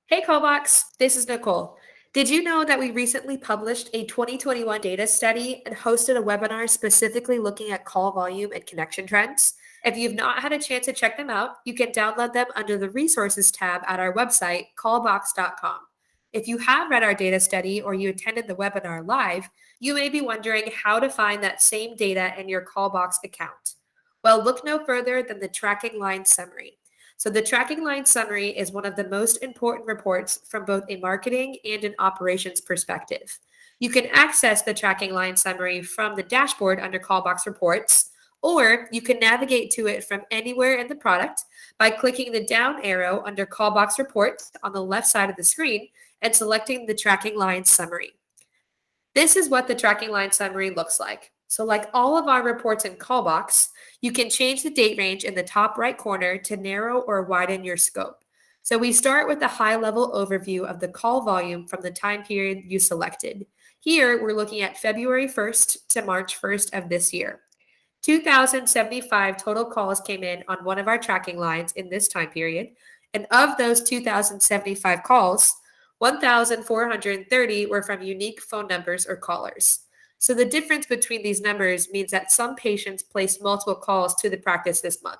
Hey, Callbox, this is Nicole. Did you know that we recently published a 2021 data study and hosted a webinar specifically looking at call volume and connection trends? If you've not had a chance to check them out, you can download them under the resources tab at our website, callbox.com. If you have read our data study or you attended the webinar live, you may be wondering how to find that same data in your Callbox account. Well, look no further than the tracking line summary. So, the tracking line summary is one of the most important reports from both a marketing and an operations perspective. You can access the tracking line summary from the dashboard under Callbox Reports, or you can navigate to it from anywhere in the product by clicking the down arrow under Callbox Reports on the left side of the screen and selecting the tracking line summary. This is what the tracking line summary looks like. So, like all of our reports in Callbox, you can change the date range in the top right corner to narrow or widen your scope. So, we start with a high level overview of the call volume from the time period you selected. Here, we're looking at February 1st to March 1st of this year. 2,075 total calls came in on one of our tracking lines in this time period. And of those 2,075 calls, 1,430 were from unique phone numbers or callers. So the difference between these numbers means that some patients placed multiple calls to the practice this month.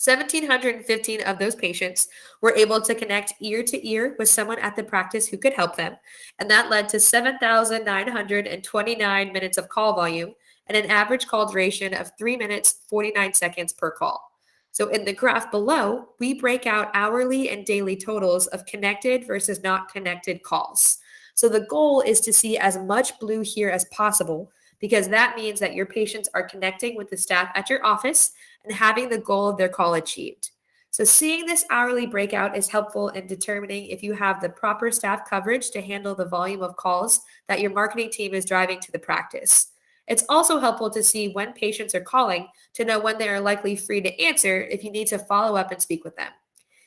1,715 of those patients were able to connect ear to ear with someone at the practice who could help them, and that led to 7,929 minutes of call volume and an average call duration of 3 minutes 49 seconds per call. So in the graph below, we break out hourly and daily totals of connected versus not connected calls. So the goal is to see as much blue here as possible because that means that your patients are connecting with the staff at your office and having the goal of their call achieved. So seeing this hourly breakout is helpful in determining if you have the proper staff coverage to handle the volume of calls that your marketing team is driving to the practice. It's also helpful to see when patients are calling to know when they are likely free to answer if you need to follow up and speak with them.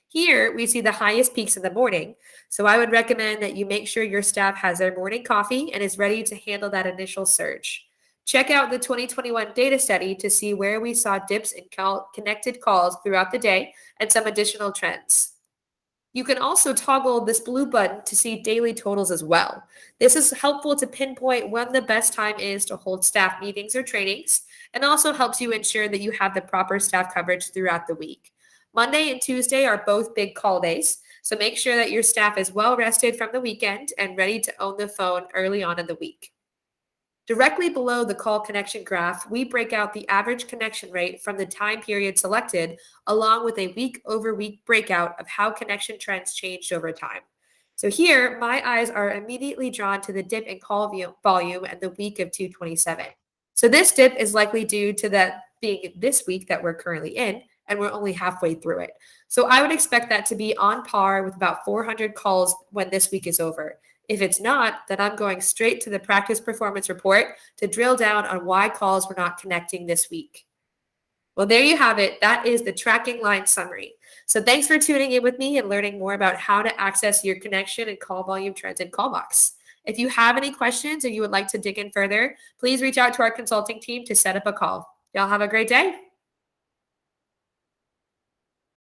Here, we see the highest peaks in the morning, so I would recommend that you make sure your staff has their morning coffee and is ready to handle that initial surge. Check out the 2021 data study to see where we saw dips in connected calls throughout the day and some additional trends. You can also toggle this blue button to see daily totals as well. This is helpful to pinpoint when the best time is to hold staff meetings or trainings, and also helps you ensure that you have the proper staff coverage throughout the week. Monday and Tuesday are both big call days, so make sure that your staff is well rested from the weekend and ready to own the phone early on in the week. Directly below the call connection graph, we break out the average connection rate from the time period selected, along with a week-over-week breakout of how connection trends changed over time. So here, my eyes are immediately drawn to the dip in call volume and the week of 227. So this dip is likely due to that being this week that we're currently in, and we're only halfway through it. So I would expect that to be on par with about 400 calls when this week is over. If it's not, then I'm going straight to the practice performance report to drill down on why calls were not connecting this week. Well, there you have it. That is the tracking line summary. So thanks for tuning in with me and learning more about how to access your connection and call volume trends in Callbox. If you have any questions or you would like to dig in further, please reach out to our consulting team to set up a call. Y'all have a great day.